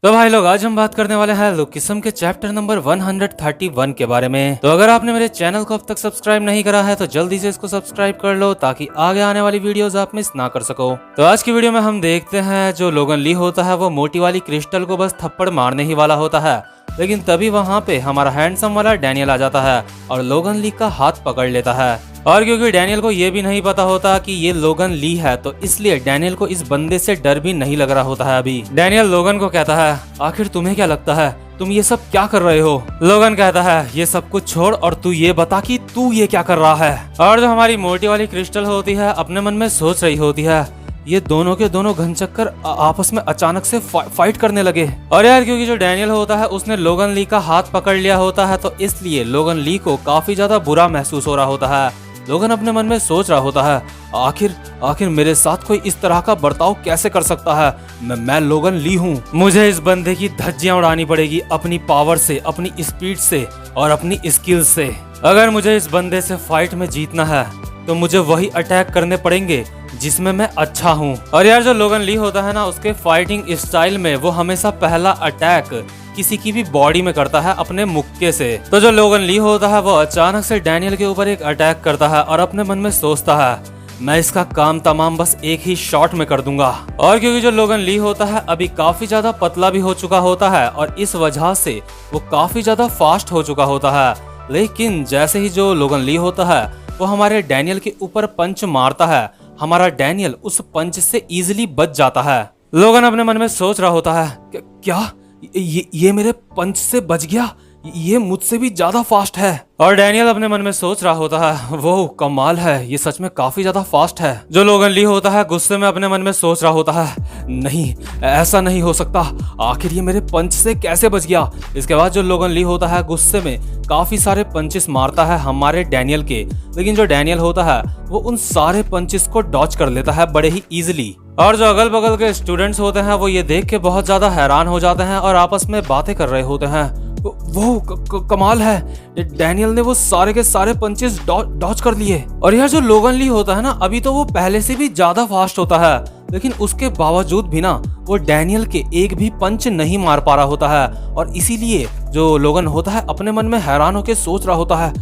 तो भाई लोग आज हम बात करने वाले हैं लुकिस्म के चैप्टर नंबर 131 के बारे में। तो अगर आपने मेरे चैनल को अब तक सब्सक्राइब नहीं करा है तो जल्दी से इसको सब्सक्राइब कर लो ताकि आगे आने वाली वीडियोस आप मिस ना कर सको। तो आज की वीडियो में हम देखते हैं जो लोगन ली होता है वो मोटी वाली क्रिस्टल को बस थप्पड़ मारने ही वाला होता है, लेकिन तभी वहाँ पे हमारा हैंडसम वाला डैनियल आ जाता है और लोगन ली का हाथ पकड़ लेता है। और क्योंकि डैनियल को ये भी नहीं पता होता कि ये लोगन ली है तो इसलिए डैनियल को इस बंदे से डर भी नहीं लग रहा होता है। अभी डैनियल लोगन को कहता है, आखिर तुम्हें क्या लगता है तुम ये सब क्या कर रहे हो? लोगन कहता है, ये सब कुछ छोड़ और तू ये बता कि तू ये क्या कर रहा है। और जो हमारी मोटी वाली क्रिस्टल होती है अपने मन में सोच रही होती है, ये दोनों के दोनों घनचक्कर आपस में अचानक से फाइट करने लगे। और यार क्योंकि जो डैनियल होता है उसने लोगन ली का हाथ पकड़ लिया होता है तो इसलिए लोगन ली को काफी ज्यादा बुरा महसूस हो रहा होता है। लोगन अपने मन में सोच रहा होता है, आखिर मेरे साथ कोई इस तरह का बर्ताव कैसे कर सकता है? मैं लोगन ली हूँ, मुझे इस बंदे की धज्जियां उड़ानी पड़ेगी अपनी पावर से, अपनी स्पीड से और अपनी स्किल से। अगर मुझे इस बंदे से फाइट में जीतना है तो मुझे वही अटैक करने पड़ेंगे जिसमें मैं अच्छा हूँ। और यार जो लोगन ली होता है ना उसके फाइटिंग स्टाइल में वो हमेशा पहला अटैक किसी की भी बॉडी में करता है अपने मुक्के से। तो जो लोगन ली होता है वो अचानक से डैनियल के ऊपर एक अटैक करता है और अपने मन में सोचता है, मैं इसका काम तमाम बस एक ही शॉट में कर दूंगा। और क्योंकि जो लोगन ली होता है अभी काफी ज्यादा पतला भी हो चुका होता है और इस वजह से वो काफी ज्यादा फास्ट हो चुका होता है, लेकिन जैसे ही जो लोगन ली होता है वो हमारे डैनियल के ऊपर पंच मारता है, हमारा डैनियल उस पंच से इजीली बच जाता है। लोगन अपने मन में सोच रहा होता है, क्या ये मेरे पंच से बच गया? ये मुझसे भी ज्यादा फास्ट है। और डैनियल अपने मन में सोच रहा होता है, वो कमाल है, ये सच में काफी ज्यादा फास्ट है। जो लोगन ली होता है गुस्से में अपने मन में सोच रहा होता है, नहीं ऐसा नहीं हो सकता, आखिर ये मेरे पंच से कैसे बच गया? इसके बाद जो लोगन ली होता है गुस्से में काफी सारे पंचेस मारता है हमारे डैनियल के, लेकिन जो डैनियल होता है वो उन सारे पंचेस को डॉच कर लेता है बड़े ही इजिली। और जो अगल बगल के स्टूडेंट्स होते हैं वो ये देख के बहुत ज्यादा हैरान हो जाते हैं और आपस में बातें कर रहे होते हैं, वो कमाल है, डैनियल ने वो सारे के सारे पंचेस डॉच कर लिए। और यार जो लोगन ली होता है ना अभी तो वो पहले से भी ज्यादा फास्ट होता है, लेकिन उसके बावजूद भी ना वो डैनियल के एक भी पंच नहीं मार पा रहा होता है। और इसीलिए जो लोगन होता है अपने मन में हैरान होकर सोच रहा होता है,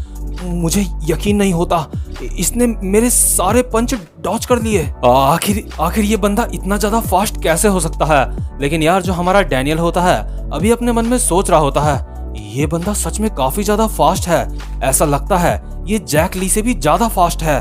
मुझे यकीन नहीं होता, इसने मेरे सारे पंच डॉच कर लिए। आखिर ये बंदा इतना ज्यादा फास्ट कैसे हो सकता है? लेकिन यार जो हमारा डैनियल होता है अभी अपने मन में सोच रहा होता है, ये बंदा सच में काफी ज्यादा फास्ट है, ऐसा लगता है ये जैक ली से भी ज्यादा फास्ट है।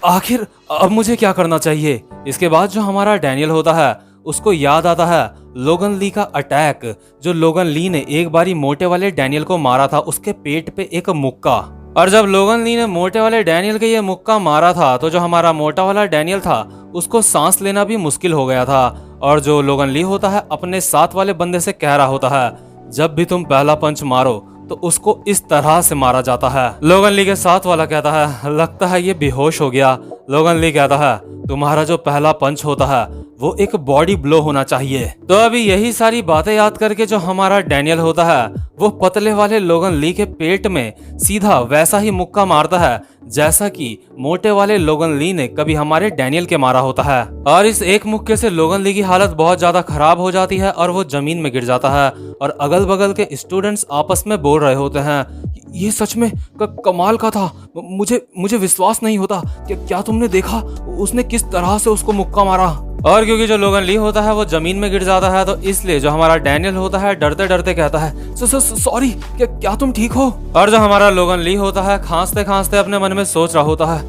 आखिर अब मुझे क्या करना चाहिए? इसके बाद जो हमारा डैनियल होता है उसको याद आता है लोगन ली का अटैक, जो लोगन ली ने एक बारी मोटे वाले डैनियल को मारा था उसके पेट पे एक मुक्का। और जब लोगन ली ने मोटे वाले डैनियल के ये मुक्का मारा था तो जो हमारा मोटा वाला डैनियल था उसको सांस लेना भी मुश्किल हो गया था। और जो लोगन ली होता है अपने साथ वाले बंदे से कह रहा होता है, जब भी तुम पहला पंच मारो तो उसको इस तरह से मारा जाता है। लोगन ली के साथ वाला कहता है, लगता है ये बेहोश हो गया। लोगन ली कहता है, तुम्हारा जो पहला पंच होता है वो एक बॉडी ब्लो होना चाहिए। तो अभी यही सारी बातें याद करके जो हमारा डैनियल होता है वो पतले वाले लोगन ली के पेट में सीधा वैसा ही मुक्का मारता है जैसा कि मोटे वाले लोगन ली ने कभी हमारे डैनियल के मारा होता है। और इस एक मुक्के से लोगन ली की हालत बहुत ज्यादा खराब हो जाती है और वो जमीन में गिर जाता है। और अगल बगल के स्टूडेंट्स आपस में बोल रहे होते हैं, ये सच में कमाल का था, मुझे विश्वास नहीं होता कि क्या तुमने देखा उसने किस तरह से उसको मुक्का मारा? और क्योंकि जो लोगन ली होता है वो जमीन में गिर जाता है तो इसलिए जो हमारा डैनियल होता है डरते डरते कहता है, सॉरी, क्या तुम ठीक हो? और जो हमारा लोगन ली होता है खांसते खांसते अपने मन में सोच रहा होता है,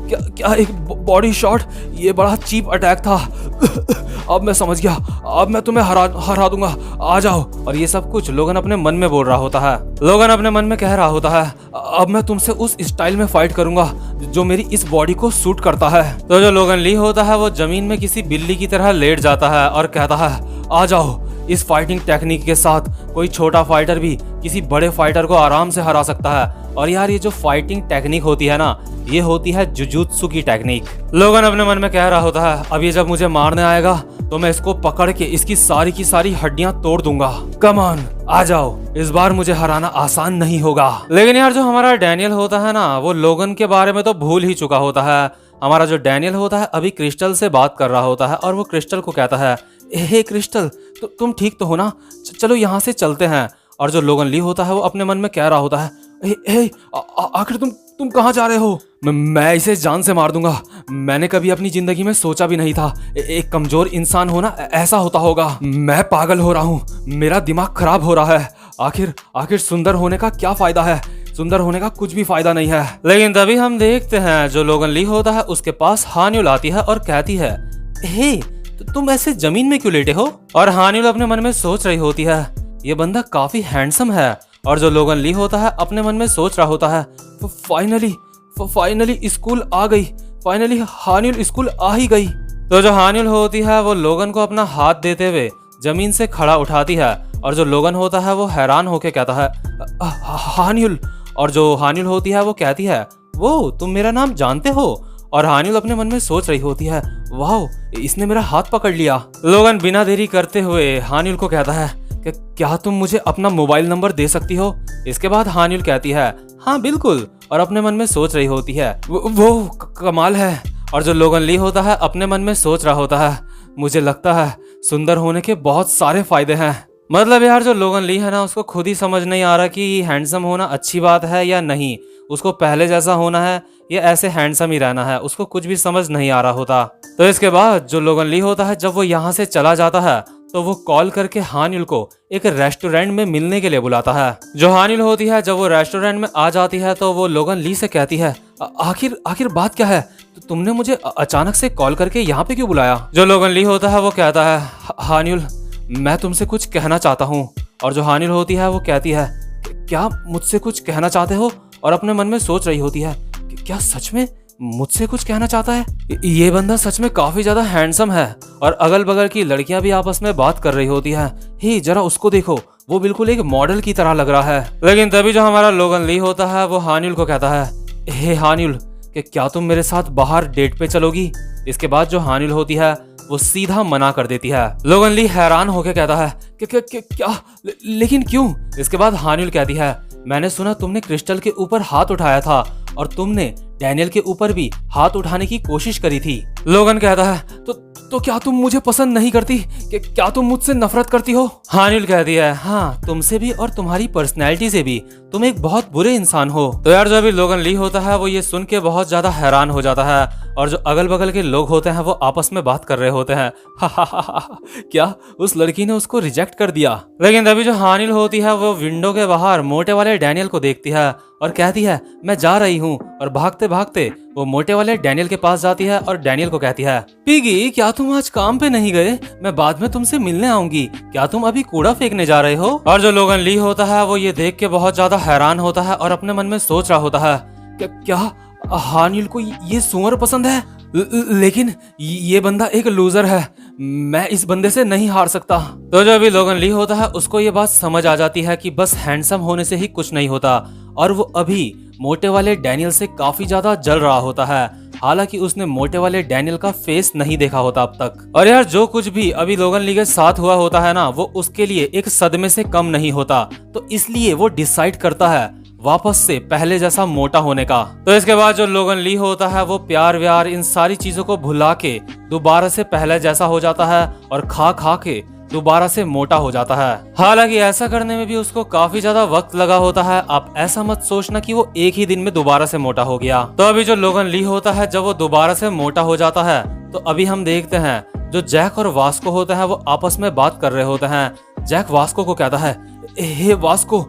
क्या एक बॉडी शॉट, ये बड़ा चीप अटैक था। अब मैं समझ गया, अब मैं तुम्हें हरा दूंगा, आ जाओ। और ये सब कुछ लोगन अपने मन में बोल रहा होता है। लोगन अपने मन में कह रहा होता है, अब मैं तुमसे उस स्टाइल में फाइट करूंगा जो मेरी इस बॉडी को सूट करता है। तो जो लोगन ली होता है वो जमीन में किसी बिल्ली की तरह लेट जाता है और कहता है, आ जाओ, इस फाइटिंग टेक्निक के साथ कोई छोटा फाइटर भी किसी बड़े फाइटर को आराम से हरा सकता है। और यार ये जो फाइटिंग टेक्निक होती है ना ये होती है जुजुत्सु की टेक्निक। लोगन अपने मन में कह रहा होता है, अब ये जब मुझे मारने आएगा तो मैं इसको पकड़ के इसकी सारी की सारी हड्डियां तोड़ दूंगा। कम ऑन, आ जाओ, इस बार मुझे हराना आसान नहीं होगा। लेकिन यार जो हमारा डैनियल होता है ना वो लोगन के बारे में तो भूल ही चुका होता है। हमारा जो डैनियल होता है अभी क्रिस्टल से बात कर रहा होता है और वो क्रिस्टल को कहता है, हे क्रिस्टल, तुम ठीक तो हो ना? चलो यहाँ से चलते हैं। और जो लोगन ली होता है वो अपने मन में कह रहा होता है, हे आखिर तुम कहाँ जा रहे हो? मैं इसे जान से मार दूंगा। मैंने कभी अपनी जिंदगी में सोचा भी नहीं था एक कमजोर इंसान होना ऐसा होता होगा। मैं पागल हो रहा हूँ, मेरा दिमाग खराब हो रहा है। आखिर सुंदर होने का क्या फायदा है? सुंदर होने का कुछ भी फायदा नहीं है। लेकिन तभी हम देखते हैं जो लोगन ली होता है उसके पास हान्युल आती है और कहती है, हे तुम ऐसे जमीन में क्यों लेटे हो? और हान्युल अपने मन में सोच रही होती है, ये बंदा काफी हैंडसम है। और जो लोगन ली होता है अपने मन में सोच रहा होता है, फाइनली स्कूल आ गई, फाइनली हान्युल स्कूल आ ही गई। तो जो हान्युल होती है वो लोगन को अपना हाथ देते हुए जमीन से खड़ा उठाती है। और जो लोगन होता है वो हैरान होके कहता है, हान्युल। और जो हान्युल होती है वो कहती है, वो तुम मेरा नाम जानते हो? और हान्युल अपने मन में सोच रही होती है, वाह इसने मेरा हाथ पकड़ लिया। लोगन बिना देरी करते हुए हान्युल को कहता है कि क्या तुम मुझे अपना मोबाइल नंबर दे सकती हो? इसके बाद हान्युल कहती है, हाँ बिल्कुल। और अपने मन में सोच रही होती है, वो कमाल है। और जो लोगन ली होता है अपने मन में सोच रहा होता है, मुझे लगता है सुंदर होने के बहुत सारे फायदे हैं। मतलब यार जो लोगन ली है ना उसको खुद ही समझ नहीं आ रहा कि हैंडसम होना अच्छी बात है या नहीं। उसको पहले जैसा होना है या ऐसे हैंडसम ही रहना है, उसको कुछ भी समझ नहीं आ रहा होता। तो इसके बाद जो लोगन ली होता है जब वो यहाँ से चला जाता है तो वो कॉल करके हान्युल को एक रेस्टोरेंट में मिलने के लिए बुलाता है। जो हान्युल होती है जब वो रेस्टोरेंट में आ जाती है तो वो लोगन ली से कहती है, आखिर बात क्या है? तो तुमने मुझे अचानक से कॉल करके यहाँ पे क्यों बुलाया? जो लोगन ली होता है वो कहता है, हान्युल मैं तुमसे कुछ कहना चाहता हूँ। और जो हान्युल होती है वो कहती है, क्या मुझसे कुछ कहना चाहते हो? और अपने मन में सोच रही होती है कि क्या सच में मुझसे कुछ कहना चाहता है? ये बंदा सच में काफी ज्यादा हैंडसम है। और अगल बगल की लड़कियां भी आपस में बात कर रही होती है, हे जरा उसको देखो, वो बिल्कुल एक मॉडल की तरह लग रहा है। लेकिन तभी जो हमारा लोगन ली होता है वो हान्युल को कहता है, हे हान्युल कि क्या तुम मेरे साथ बाहर डेट पे चलोगी? इसके बाद जो हान्युल होती है वो सीधा मना कर देती है। लोगन ली हैरान होकर कहता है कि क्या लेकिन क्यों? इसके बाद हान्युल कहती है, मैंने सुना तुमने क्रिस्टल के ऊपर हाथ उठाया था और तुमने डैनियल के ऊपर भी हाथ उठाने की कोशिश करी थी। लोगन कहता है, तो क्या तुम मुझे पसंद नहीं करती? क्या तुम मुझसे नफरत करती हो? हान्युल कहती है, हाँ तुमसे भी और तुम्हारी पर्सनैलिटी से भी, तुम एक बहुत बुरे इंसान हो। तो यार जो अभी लोगन ली होता है वो ये सुन के बहुत ज्यादा हैरान हो जाता है। और जो अगल बगल के लोग होते हैं वो आपस में बात कर रहे होते हैं, क्या उस लड़की ने उसको रिजेक्ट कर दिया? लेकिन तभी जो हान्युल होती है वो विंडो के बाहर मोटे वाले डैनियल को देखती है और कहती है, मैं जा रही हूँ। और भागते भागते वो मोटे वाले डैनियल के पास जाती है और डैनियल को कहती है, पिगी क्या तुम आज काम पे नहीं गए? मैं बाद में तुमसे मिलने आऊंगी। क्या तुम अभी कूड़ा फेंकने जा रहे हो? और जो लोगन ली होता है वो ये देख के बहुत ज्यादा हैरान होता है और अपने मन में सोच रहा होता है, क्या हान्युल को ये सुअर पसंद है? लेकिन ये बंदा एक लूजर है, मैं इस बंदे से नहीं हार सकता। तो जो अभी लोगन ली होता है उसको ये बात समझ आ जाती है कि बस हैंडसम होने से ही कुछ नहीं होता। और वो अभी मोटे वाले डैनियल से काफी ज्यादा जल रहा होता है, हालांकि उसने मोटे वाले डैनियल का फेस नहीं देखा होता अब तक। और यार जो कुछ भी अभी लोगन ली के साथ हुआ होता है ना, वो उसके लिए एक सदमे से कम नहीं होता। तो इसलिए वो डिसाइड करता है वापस से पहले जैसा मोटा होने का। तो इसके बाद जो लोगन ली होता है वो प्यार व्यार इन सारी चीजों को भुला के दोबारा से पहले जैसा हो जाता है और खा खा के दोबारा से मोटा हो जाता है। हालांकि ऐसा करने में भी उसको काफी ज्यादा वक्त लगा होता है। आप ऐसा मत सोचना कि वो एक ही दिन में दोबारा से मोटा हो गया। तो अभी जो लोगन ली होता है जब वो दोबारा से मोटा हो जाता है तो अभी हम देखते हैं जो जैक और वास्को होता है वो आपस में बात कर रहे होते हैं। जैक वास्को को कहता है, हे वास्को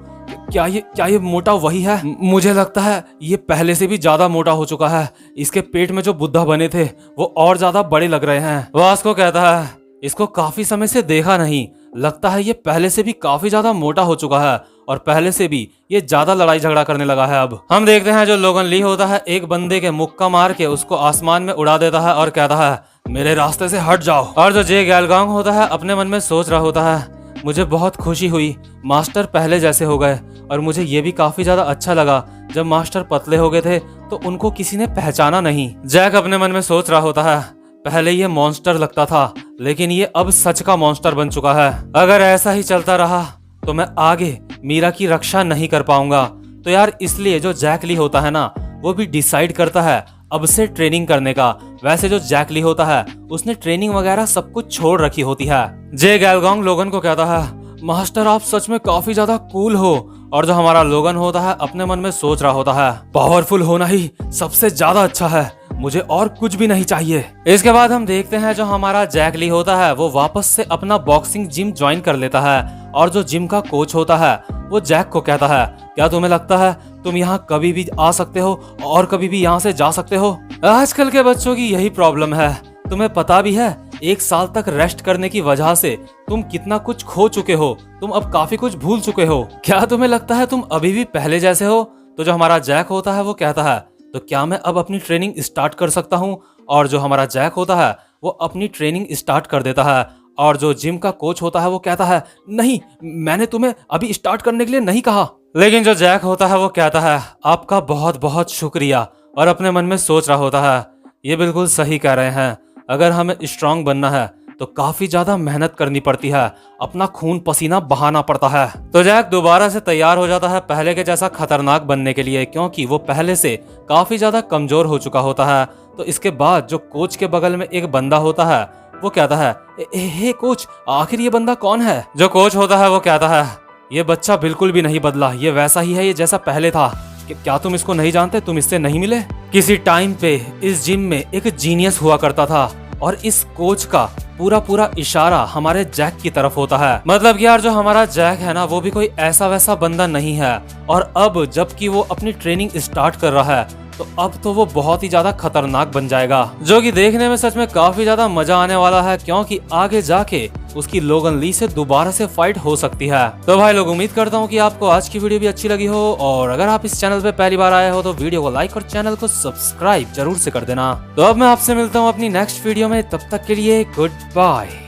क्या ये मोटा वही है? मुझे लगता है ये पहले से भी ज्यादा मोटा हो चुका है। इसके पेट में जो बुद्धा बने थे वो और ज्यादा बड़े लग रहे हैं। वास्को कहता है, इसको काफी समय से देखा नहीं, लगता है ये पहले से भी काफी ज्यादा मोटा हो चुका है और पहले से भी ये ज्यादा लड़ाई झगड़ा करने लगा है। अब हम देखते हैं जो लोगन ली होता है एक बंदे के मुक्का मार के उसको आसमान में उड़ा देता है और कहता है, मेरे रास्ते से हट जाओ। और जो जे गैलगांग होता है अपने मन में सोच रहा होता है, मुझे बहुत खुशी हुई मास्टर पहले जैसे हो गए। और मुझे ये भी काफी ज्यादा अच्छा लगा जब मास्टर पतले हो गए थे तो उनको किसी ने पहचाना नहीं। जैक अपने मन में सोच रहा होता है, पहले ये मॉन्स्टर लगता था लेकिन ये अब सच का मॉन्स्टर बन चुका है। अगर ऐसा ही चलता रहा तो मैं आगे मीरा की रक्षा नहीं कर पाऊंगा। तो यार इसलिए जो जैक ली होता है ना वो भी डिसाइड करता है अब से ट्रेनिंग करने का। वैसे जो जैक ली होता है उसने ट्रेनिंग वगैरह सब कुछ छोड़ रखी होती है। जे गैलगोंग लोगन को कहता है, मास्टर आप सच में काफी ज्यादा कूल हो। और जो हमारा लोगन होता है अपने मन में सोच रहा होता है, पावरफुल होना ही सबसे ज्यादा अच्छा है, मुझे और कुछ भी नहीं चाहिए। इसके बाद हम देखते हैं जो हमारा जैक ली होता है वो वापस से अपना बॉक्सिंग जिम ज्वाइन कर लेता है। और जो जिम का कोच होता है वो जैक को कहता है, क्या तुम्हें लगता है तुम यहाँ कभी भी आ सकते हो और कभी भी यहाँ से जा सकते हो? आजकल के बच्चों की यही प्रॉब्लम है। तुम्हें पता भी है 1 साल तक रेस्ट करने की वजह से तुम कितना कुछ खो चुके हो, तुम अब काफी कुछ भूल चुके हो। क्या तुम्हें लगता है तुम अभी भी पहले जैसे हो? तो जो हमारा जैक होता है वो कहता है, तो क्या मैं अब अपनी ट्रेनिंग स्टार्ट कर सकता हूँ? और जो हमारा जैक होता है वो अपनी ट्रेनिंग स्टार्ट कर देता है। और जो जिम का कोच होता है वो कहता है, नहीं, मैंने तुम्हें अभी स्टार्ट करने के लिए नहीं कहा। लेकिन जो जैक होता है वो कहता है, आपका बहुत बहुत शुक्रिया। और अपने मन में सोच रहा होता है, ये बिल्कुल सही कह रहे हैं, अगर हमें स्ट्रांग बनना है तो काफी ज्यादा मेहनत करनी पड़ती है, अपना खून पसीना बहाना पड़ता है। तो जैक दोबारा से तैयार हो जाता है पहले के जैसा खतरनाक बनने के लिए, क्योंकि वो पहले से काफी ज्यादा कमजोर हो चुका होता है। तो इसके बाद जो कोच के बगल में एक बंदा होता है वो कहता है, हे कोच, आखिर ये बंदा कौन है? जो कोच होता है वो कहता है, ये बच्चा बिल्कुल भी नहीं बदला, ये वैसा ही है ये जैसा पहले था। क्या तुम इसको नहीं जानते? तुम इससे नहीं मिले? किसी टाइम पे इस जिम में एक जीनियस हुआ करता था और इस कोच का पूरा इशारा हमारे जैक की तरफ होता है। मतलब यार जो हमारा जैक है ना वो भी कोई ऐसा वैसा बंदा नहीं है। और अब जबकि वो अपनी ट्रेनिंग स्टार्ट कर रहा है तो अब तो वो बहुत ही ज्यादा खतरनाक बन जाएगा, जो कि देखने में सच में काफी ज्यादा मजा आने वाला है, क्योंकि आगे जाके उसकी लोगन ली से दोबारा से फाइट हो सकती है। तो भाई लोग, उम्मीद करता हूँ कि आपको आज की वीडियो भी अच्छी लगी हो, और अगर आप इस चैनल पे पहली बार आए हो तो वीडियो को लाइक और चैनल को सब्सक्राइब जरूर से कर देना। तो अब मैं आपसे मिलता हूँ अपनी नेक्स्ट वीडियो में, तब तक के लिए गुड बाय।